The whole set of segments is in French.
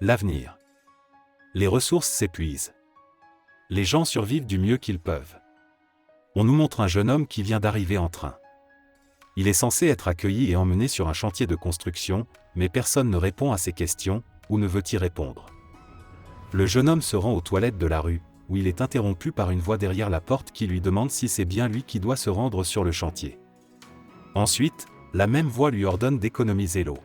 L'avenir. Les ressources s'épuisent. Les gens survivent du mieux qu'ils peuvent. On nous montre un jeune homme qui vient d'arriver en train. Il est censé être accueilli et emmené sur un chantier de construction, mais personne ne répond à ses questions, ou ne veut y répondre. Le jeune homme se rend aux toilettes de la rue, où il est interrompu par une voix derrière la porte qui lui demande si c'est bien lui qui doit se rendre sur le chantier. Ensuite, la même voix lui ordonne d'économiser l'eau.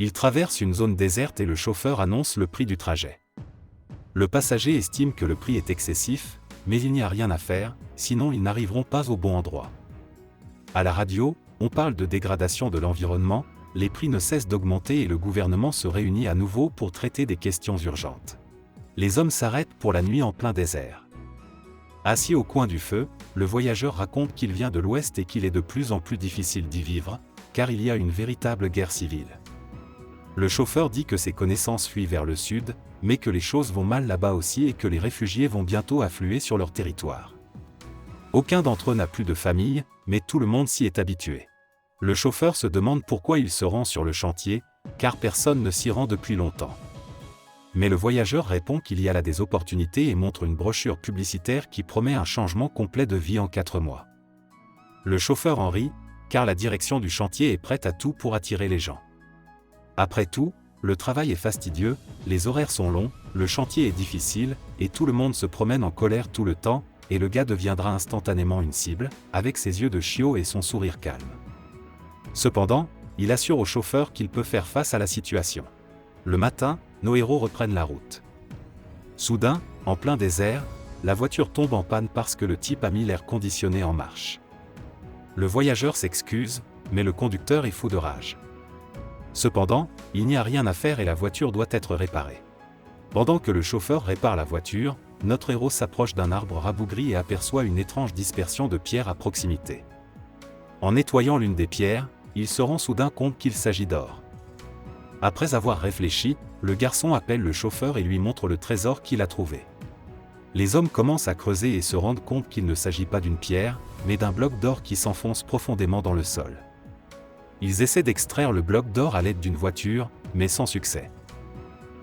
Il traverse une zone déserte et le chauffeur annonce le prix du trajet. Le passager estime que le prix est excessif, mais il n'y a rien à faire, sinon ils n'arriveront pas au bon endroit. À la radio, on parle de dégradation de l'environnement, les prix ne cessent d'augmenter et le gouvernement se réunit à nouveau pour traiter des questions urgentes. Les hommes s'arrêtent pour la nuit en plein désert. Assis au coin du feu, le voyageur raconte qu'il vient de l'Ouest et qu'il est de plus en plus difficile d'y vivre, car il y a une véritable guerre civile. Le chauffeur dit que ses connaissances fuient vers le sud, mais que les choses vont mal là-bas aussi et que les réfugiés vont bientôt affluer sur leur territoire. Aucun d'entre eux n'a plus de famille, mais tout le monde s'y est habitué. Le chauffeur se demande pourquoi il se rend sur le chantier, car personne ne s'y rend depuis longtemps. Mais le voyageur répond qu'il y a là des opportunités et montre une brochure publicitaire qui promet un changement complet de vie en 4 mois. Le chauffeur en rit, car la direction du chantier est prête à tout pour attirer les gens. Après tout, le travail est fastidieux, les horaires sont longs, le chantier est difficile, et tout le monde se promène en colère tout le temps, et le gars deviendra instantanément une cible, avec ses yeux de chiot et son sourire calme. Cependant, il assure au chauffeur qu'il peut faire face à la situation. Le matin, nos héros reprennent la route. Soudain, en plein désert, la voiture tombe en panne parce que le type a mis l'air conditionné en marche. Le voyageur s'excuse, mais le conducteur est fou de rage. Cependant, il n'y a rien à faire et la voiture doit être réparée. Pendant que le chauffeur répare la voiture, notre héros s'approche d'un arbre rabougri et aperçoit une étrange dispersion de pierres à proximité. En nettoyant l'une des pierres, il se rend soudain compte qu'il s'agit d'or. Après avoir réfléchi, le garçon appelle le chauffeur et lui montre le trésor qu'il a trouvé. Les hommes commencent à creuser et se rendent compte qu'il ne s'agit pas d'une pierre, mais d'un bloc d'or qui s'enfonce profondément dans le sol. Ils essaient d'extraire le bloc d'or à l'aide d'une voiture, mais sans succès.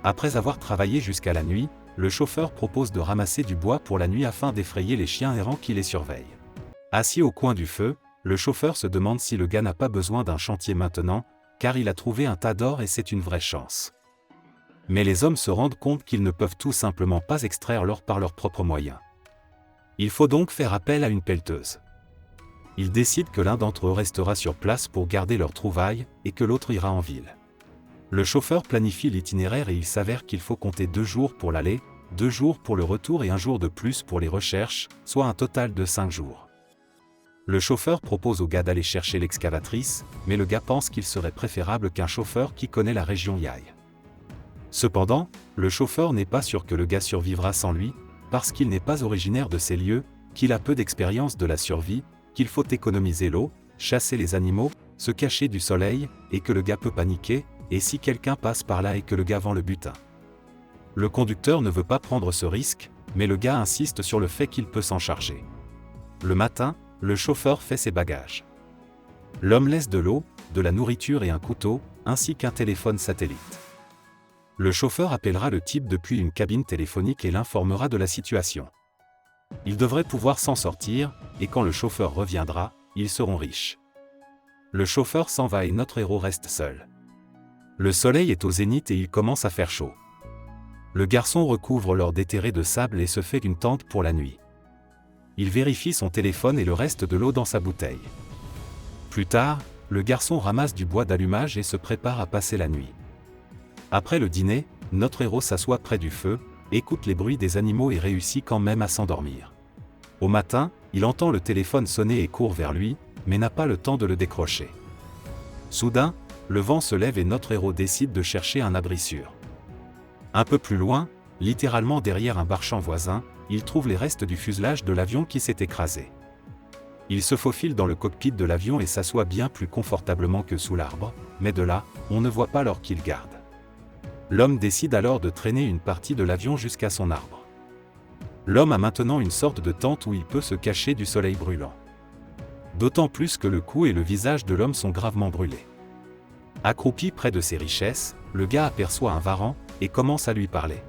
Après avoir travaillé jusqu'à la nuit, le chauffeur propose de ramasser du bois pour la nuit afin d'effrayer les chiens errants qui les surveillent. Assis au coin du feu, le chauffeur se demande si le gars n'a pas besoin d'un chantier maintenant, car il a trouvé un tas d'or et c'est une vraie chance. Mais les hommes se rendent compte qu'ils ne peuvent tout simplement pas extraire l'or par leurs propres moyens. Il faut donc faire appel à une pelleteuse. Ils décident que l'un d'entre eux restera sur place pour garder leurs trouvailles, et que l'autre ira en ville. Le chauffeur planifie l'itinéraire et il s'avère qu'il faut compter 2 jours pour l'aller, 2 jours pour le retour et 1 jour de plus pour les recherches, soit un total de 5 jours. Le chauffeur propose au gars d'aller chercher l'excavatrice, mais le gars pense qu'il serait préférable qu'un chauffeur qui connaît la région y aille. Cependant, le chauffeur n'est pas sûr que le gars survivra sans lui, parce qu'il n'est pas originaire de ces lieux, qu'il a peu d'expérience de la survie, qu'il faut économiser l'eau, chasser les animaux, se cacher du soleil, et que le gars peut paniquer, et si quelqu'un passe par là et que le gars vend le butin. Le conducteur ne veut pas prendre ce risque, mais le gars insiste sur le fait qu'il peut s'en charger. Le matin, le chauffeur fait ses bagages. L'homme laisse de l'eau, de la nourriture et un couteau, ainsi qu'un téléphone satellite. Le chauffeur appellera le type depuis une cabine téléphonique et l'informera de la situation. Ils devraient pouvoir s'en sortir, et quand le chauffeur reviendra, ils seront riches. Le chauffeur s'en va et notre héros reste seul. Le soleil est au zénith et il commence à faire chaud. Le garçon recouvre l'or déterré de sable et se fait une tente pour la nuit. Il vérifie son téléphone et le reste de l'eau dans sa bouteille. Plus tard, le garçon ramasse du bois d'allumage et se prépare à passer la nuit. Après le dîner, notre héros s'assoit près du feu, écoute les bruits des animaux et réussit quand même à s'endormir. Au matin, il entend le téléphone sonner et court vers lui, mais n'a pas le temps de le décrocher. Soudain, le vent se lève et notre héros décide de chercher un abri sûr. Un peu plus loin, littéralement derrière un marchand voisin, il trouve les restes du fuselage de l'avion qui s'est écrasé. Il se faufile dans le cockpit de l'avion et s'assoit bien plus confortablement que sous l'arbre, mais de là, on ne voit pas l'or qu'il garde. L'homme décide alors de traîner une partie de l'avion jusqu'à son arbre. L'homme a maintenant une sorte de tente où il peut se cacher du soleil brûlant. D'autant plus que le cou et le visage de l'homme sont gravement brûlés. Accroupi près de ses richesses, le gars aperçoit un varan, et commence à lui parler.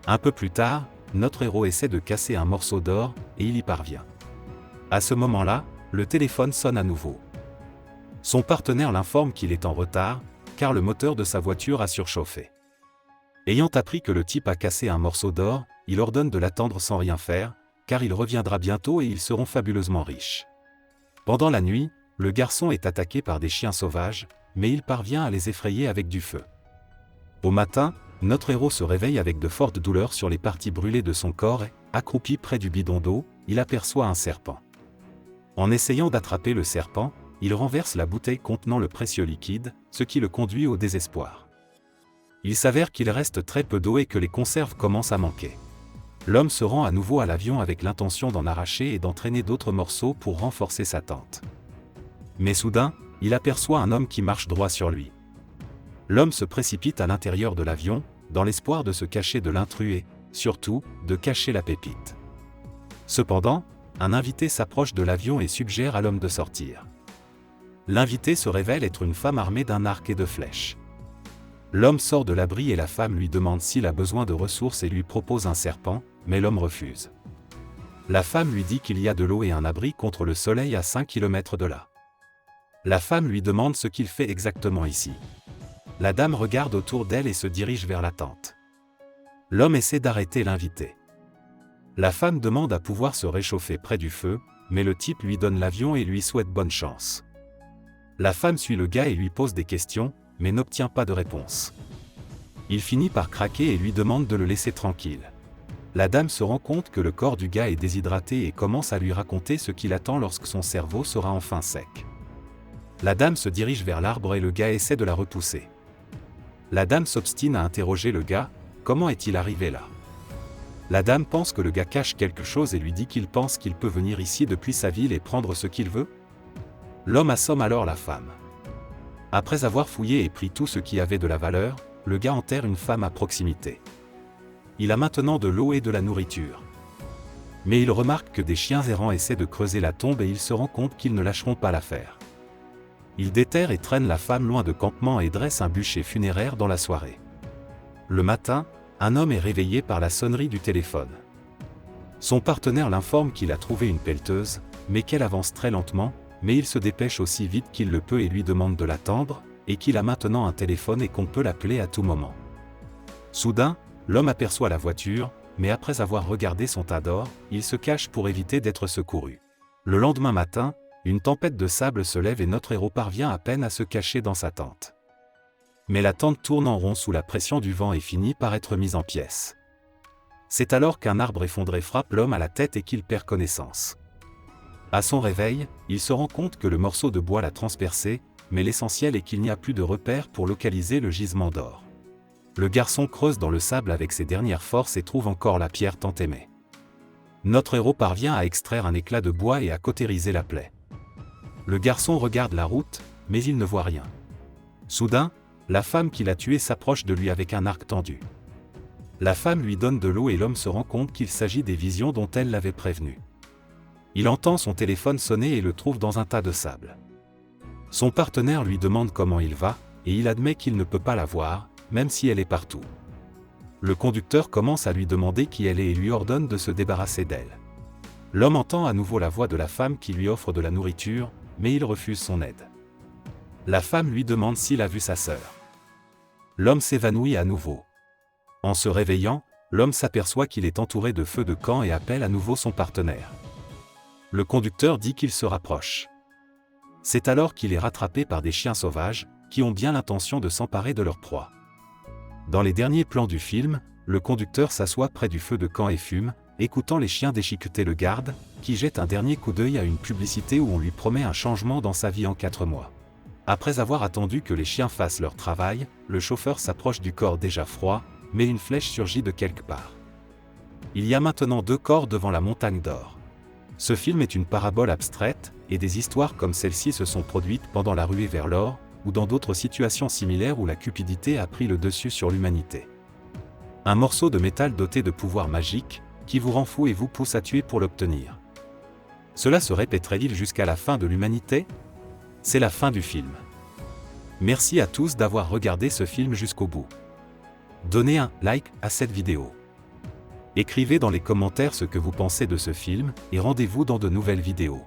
Un peu plus tard, notre héros essaie de casser un morceau d'or, et il y parvient. À ce moment-là, le téléphone sonne à nouveau. Son partenaire l'informe qu'il est en retard, car le moteur de sa voiture a surchauffé. Ayant appris que le type a cassé un morceau d'or, il ordonne de l'attendre sans rien faire, car il reviendra bientôt et ils seront fabuleusement riches. Pendant la nuit, le garçon est attaqué par des chiens sauvages, mais il parvient à les effrayer avec du feu. Au matin, notre héros se réveille avec de fortes douleurs sur les parties brûlées de son corps et, accroupi près du bidon d'eau, il aperçoit un serpent. En essayant d'attraper le serpent, il renverse la bouteille contenant le précieux liquide, ce qui le conduit au désespoir. Il s'avère qu'il reste très peu d'eau et que les conserves commencent à manquer. L'homme se rend à nouveau à l'avion avec l'intention d'en arracher et d'entraîner d'autres morceaux pour renforcer sa tente. Mais soudain, il aperçoit un homme qui marche droit sur lui. L'homme se précipite à l'intérieur de l'avion, dans l'espoir de se cacher de l'intrus et, surtout, de cacher la pépite. Cependant, un invité s'approche de l'avion et suggère à l'homme de sortir. L'invité se révèle être une femme armée d'un arc et de flèches. L'homme sort de l'abri et la femme lui demande s'il a besoin de ressources et lui propose un serpent, mais l'homme refuse. La femme lui dit qu'il y a de l'eau et un abri contre le soleil à 5 km de là. La femme lui demande ce qu'il fait exactement ici. La dame regarde autour d'elle et se dirige vers la tente. L'homme essaie d'arrêter l'invité. La femme demande à pouvoir se réchauffer près du feu, mais le type lui donne l'avion et lui souhaite bonne chance. La femme suit le gars et lui pose des questions, mais n'obtient pas de réponse. Il finit par craquer et lui demande de le laisser tranquille. La dame se rend compte que le corps du gars est déshydraté et commence à lui raconter ce qu'il attend lorsque son cerveau sera enfin sec. La dame se dirige vers l'arbre et le gars essaie de la repousser. La dame s'obstine à interroger le gars, comment est-il arrivé là ? La dame pense que le gars cache quelque chose et lui dit qu'il pense qu'il peut venir ici depuis sa ville et prendre ce qu'il veut. L'homme assomme alors la femme. Après avoir fouillé et pris tout ce qui avait de la valeur, le gars enterre une femme à proximité. Il a maintenant de l'eau et de la nourriture. Mais il remarque que des chiens errants essaient de creuser la tombe et il se rend compte qu'ils ne lâcheront pas l'affaire. Il déterre et traîne la femme loin de campement et dresse un bûcher funéraire dans la soirée. Le matin, un homme est réveillé par la sonnerie du téléphone. Son partenaire l'informe qu'il a trouvé une pelleteuse, mais qu'elle avance très lentement, mais il se dépêche aussi vite qu'il le peut et lui demande de l'attendre, et qu'il a maintenant un téléphone et qu'on peut l'appeler à tout moment. Soudain, l'homme aperçoit la voiture, mais après avoir regardé son tas d'or, il se cache pour éviter d'être secouru. Le lendemain matin, une tempête de sable se lève et notre héros parvient à peine à se cacher dans sa tente. Mais la tente tourne en rond sous la pression du vent et finit par être mise en pièces. C'est alors qu'un arbre effondré frappe l'homme à la tête et qu'il perd connaissance. À son réveil, il se rend compte que le morceau de bois l'a transpercé, mais l'essentiel est qu'il n'y a plus de repère pour localiser le gisement d'or. Le garçon creuse dans le sable avec ses dernières forces et trouve encore la pierre tant aimée. Notre héros parvient à extraire un éclat de bois et à cautériser la plaie. Le garçon regarde la route, mais il ne voit rien. Soudain, la femme qui l'a tué s'approche de lui avec un arc tendu. La femme lui donne de l'eau et l'homme se rend compte qu'il s'agit des visions dont elle l'avait prévenu. Il entend son téléphone sonner et le trouve dans un tas de sable. Son partenaire lui demande comment il va, et il admet qu'il ne peut pas la voir, même si elle est partout. Le conducteur commence à lui demander qui elle est et lui ordonne de se débarrasser d'elle. L'homme entend à nouveau la voix de la femme qui lui offre de la nourriture, mais il refuse son aide. La femme lui demande s'il a vu sa sœur. L'homme s'évanouit à nouveau. En se réveillant, l'homme s'aperçoit qu'il est entouré de feux de camp et appelle à nouveau son partenaire. Le conducteur dit qu'il se rapproche. C'est alors qu'il est rattrapé par des chiens sauvages, qui ont bien l'intention de s'emparer de leur proie. Dans les derniers plans du film, le conducteur s'assoit près du feu de camp et fume, écoutant les chiens déchiqueter le garde, qui jette un dernier coup d'œil à une publicité où on lui promet un changement dans sa vie en 4 mois. Après avoir attendu que les chiens fassent leur travail, le chauffeur s'approche du corps déjà froid, mais une flèche surgit de quelque part. Il y a maintenant 2 corps devant la montagne d'or. Ce film est une parabole abstraite, et des histoires comme celle-ci se sont produites pendant la ruée vers l'or, ou dans d'autres situations similaires où la cupidité a pris le dessus sur l'humanité. Un morceau de métal doté de pouvoirs magiques, qui vous rend fou et vous pousse à tuer pour l'obtenir. Cela se répéterait-il jusqu'à la fin de l'humanité ? C'est la fin du film. Merci à tous d'avoir regardé ce film jusqu'au bout. Donnez un like à cette vidéo. Écrivez dans les commentaires ce que vous pensez de ce film, et rendez-vous dans de nouvelles vidéos.